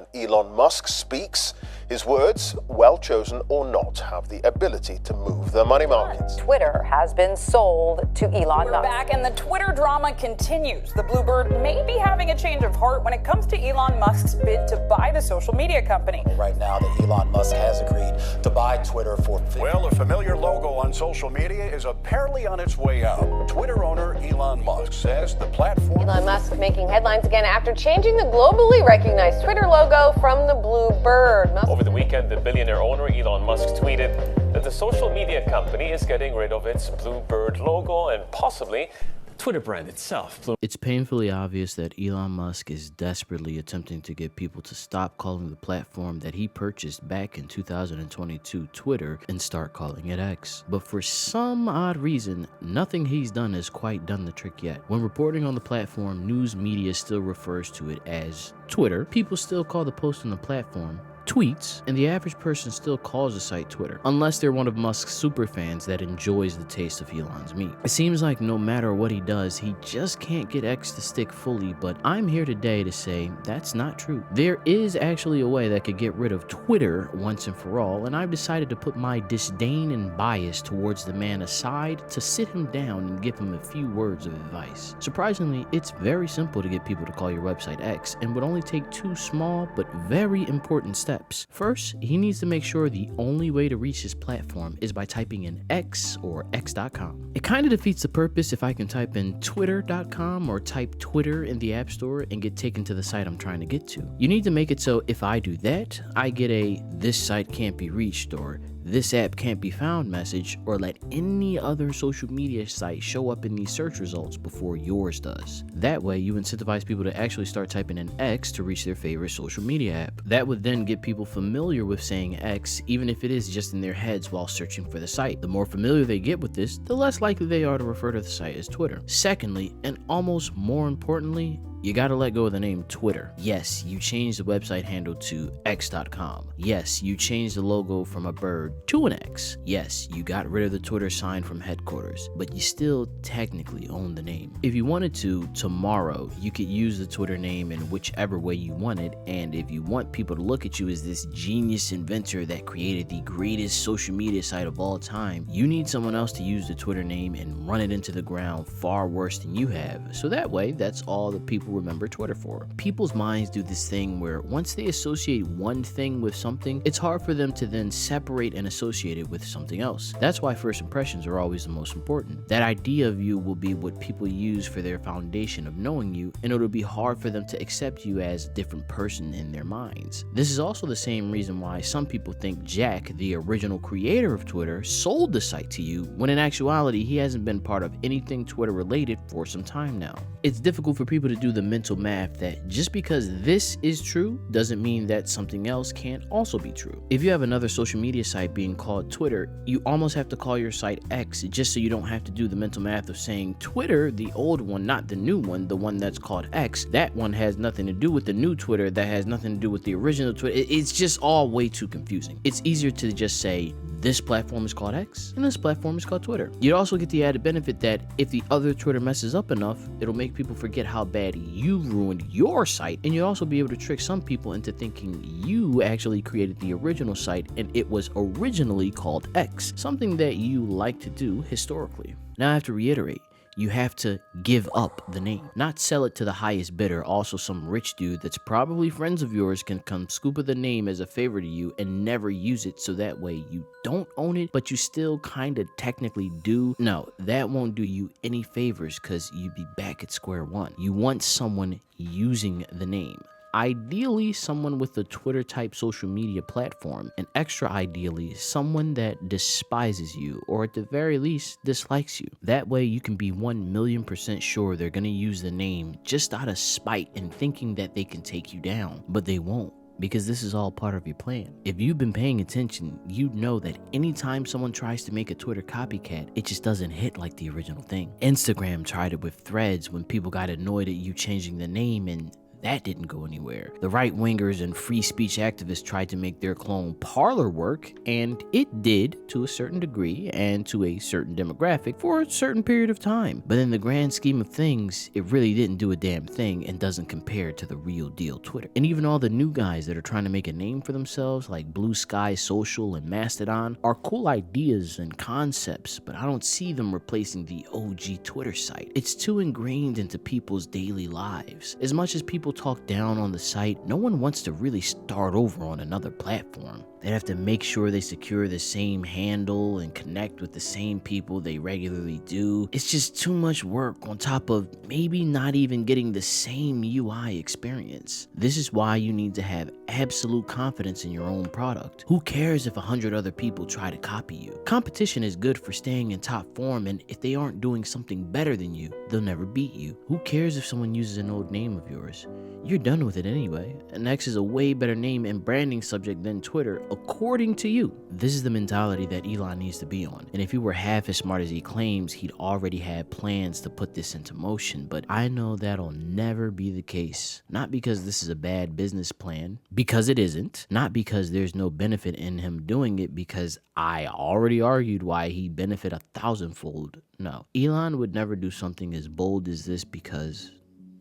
When Elon Musk speaks, his words, well chosen or not, have the ability to move the money markets. Twitter has been sold to Elon We're Musk. back and the Twitter drama continues. The Bluebird may be having a change of heart when it comes to Elon Musk's bid to buy the social media company. Right now that Elon Musk has agreed to buy Twitter for... Well, a familiar logo on social media is apparently on its way out. Twitter owner Elon Musk says the platform... Elon Musk making headlines again after changing the globally recognized Twitter logo from the Bluebird. Over the weekend, the billionaire owner Elon Musk tweeted that the social media company is getting rid of its Bluebird logo and possibly Twitter brand itself. It's painfully obvious that Elon Musk is desperately attempting to get people to stop calling the platform that he purchased back in 2022 Twitter and start calling it X. But for some odd reason, nothing he's done has quite done the trick yet. When reporting on the platform, news media still refers to it as Twitter. People still call the post on the platform tweets, and the average person still calls the site Twitter, unless they're one of Musk's superfans that enjoys the taste of Elon's meat. It seems like no matter what he does, he just can't get X to stick fully, but I'm here today to say that's not true. There is actually a way that could get rid of Twitter once and for all, and I've decided to put my disdain and bias towards the man aside to sit him down and give him a few words of advice. Surprisingly, it's very simple to get people to call your website X, and would only take two small but very important steps. First, he needs to make sure the only way to reach his platform is by typing in X or X.com. It kind of defeats the purpose if I can type in Twitter.com or type Twitter in the App Store and get taken to the site I'm trying to get to. You need to make it so if I do that, I get a "this site can't be reached" or "this app can't be found" message, or let any other social media site show up in these search results before yours does. That way, you incentivize people to actually start typing in X to reach their favorite social media app. That would then get people familiar with saying X, even if it is just in their heads while searching for the site. The more familiar they get with this, the less likely they are to refer to the site as Twitter. Secondly, and almost more importantly, you gotta let go of the name Twitter. Yes, you changed the website handle to X.com. Yes, you changed the logo from a bird to an X. Yes, you got rid of the Twitter sign from headquarters, but you still technically own the name. If you wanted to, tomorrow, you could use the Twitter name in whichever way you wanted, and if you want people to look at you as this genius inventor that created the greatest social media site of all time, you need someone else to use the Twitter name and run it into the ground far worse than you have. So that way, that's all the people remember Twitter for. People's minds do this thing where once they associate one thing with something, it's hard for them to then separate and associate it with something else. That's why first impressions are always the most important. That idea of you will be what people use for their foundation of knowing you, and it'll be hard for them to accept you as a different person in their minds. This is also the same reason why some people think Jack, the original creator of Twitter, sold the site to you, when in actuality he hasn't been part of anything Twitter related for some time now. It's difficult for people to do the mental math that just because this is true doesn't mean that something else can't also be true. If you have another social media site being called Twitter, you almost have to call your site X just so you don't have to do the mental math of saying Twitter, the old one, not the new one, the one that's called X. That one has nothing to do with the new Twitter, that has nothing to do with the original Twitter. It's just all way too confusing. It's easier to just say this platform is called X and this platform is called Twitter. You'd also get the added benefit that if the other Twitter messes up enough, it'll make people forget how bad you ruined your site, and you'll also be able to trick some people into thinking you actually created the original site and it was originally called X, something that you like to do historically. Now I have to reiterate, you have to give up the name, not sell it to the highest bidder. Also, some rich dude that's probably friends of yours can come scoop of the name as a favor to you and never use it, so that way you don't own it, but you still kind of technically do. No, that won't do you any favors because you'd be back at square one. You want someone using the name. Ideally, someone with a Twitter type social media platform, and extra ideally, someone that despises you, or at the very least, dislikes you. That way you can be 1,000,000% sure they're gonna use the name just out of spite and thinking that they can take you down, but they won't, because this is all part of your plan. If you've been paying attention, you'd know that anytime someone tries to make a Twitter copycat, it just doesn't hit like the original thing. Instagram tried it with Threads when people got annoyed at you changing the name, and That didn't go anywhere. The right-wingers and free speech activists tried to make their clone Parler work, and it did to a certain degree and to a certain demographic for a certain period of time. But in the grand scheme of things, it really didn't do a damn thing and doesn't compare to the real deal Twitter. And even all the new guys that are trying to make a name for themselves, like Blue Sky Social and Mastodon, are cool ideas and concepts, but I don't see them replacing the OG Twitter site. It's too ingrained into people's daily lives. As much as people talk down on the site, no one wants to really start over on another platform. They have to make sure they secure the same handle and connect with the same people they regularly do. It's just too much work on top of maybe not even getting the same UI experience. This is why you need to have absolute confidence in your own product. Who cares if 100 other people try to copy you? Competition is good for staying in top form, and if they aren't doing something better than you, they'll never beat you. Who cares if someone uses an old name of yours? You're done with it anyway. And X is a way better name and branding subject than Twitter, according to you. This is the mentality that Elon needs to be on. And if he were half as smart as he claims, he'd already had plans to put this into motion. But I know that'll never be the case. Not because this is a bad business plan, because it isn't. Not because there's no benefit in him doing it, because I already argued why he'd benefit 1,000-fold. No, Elon would never do something as bold as this because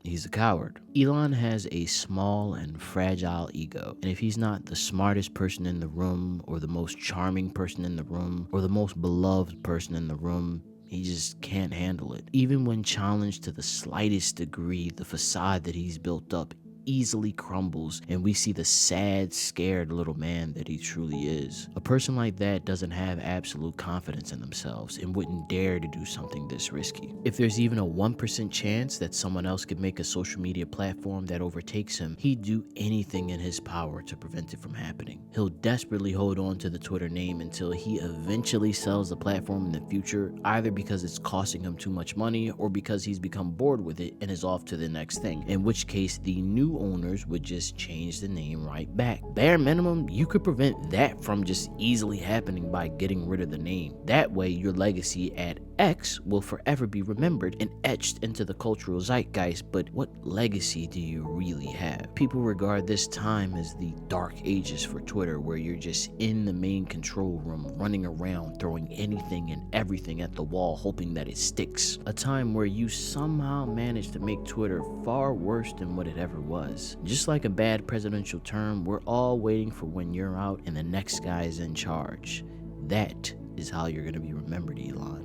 he's a coward. Elon has a small and fragile ego, and if he's not the smartest person in the room, or the most charming person in the room, or the most beloved person in the room, he just can't handle it. Even when challenged to the slightest degree, the facade that he's built up easily crumbles, and we see the sad, scared little man that he truly is. A person like that doesn't have absolute confidence in themselves and wouldn't dare to do something this risky. If there's even a 1% chance that someone else could make a social media platform that overtakes him, he'd do anything in his power to prevent it from happening. He'll desperately hold on to the Twitter name until he eventually sells the platform in the future, either because it's costing him too much money or because he's become bored with it and is off to the next thing, in which case the new owners would just change the name right back. Bare minimum, you could prevent that from just easily happening by getting rid of the name. That way, your legacy at X will forever be remembered and etched into the cultural zeitgeist, but what legacy do you really have? People regard this time as the dark ages for Twitter, where you're just in the main control room, running around, throwing anything and everything at the wall, hoping that it sticks. A time where you somehow managed to make Twitter far worse than what it ever was. Just like a bad presidential term, we're all waiting for when you're out and the next guy is in charge. That is how you're gonna be remembered, Elon.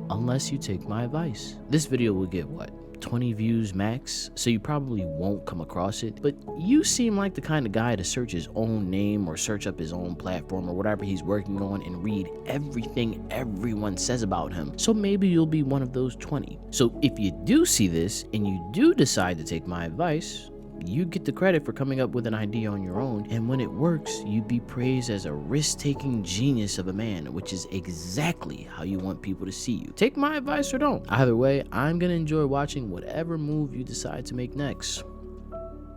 Unless you take my advice. This video will get, what, 20 views max, so you probably won't come across it, but you seem like the kind of guy to search his own name or search up his own platform or whatever he's working on and read everything everyone says about him, so maybe you'll be one of those 20. So if you do see this and you do decide to take my advice, you get the credit for coming up with an idea on your own, and when it works, you'd be praised as a risk-taking genius of a man, which is exactly how you want people to see you. Take my advice or don't. Either way, I'm gonna enjoy watching whatever move you decide to make next.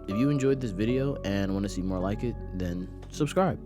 If you enjoyed this video and want to see more like it, then subscribe.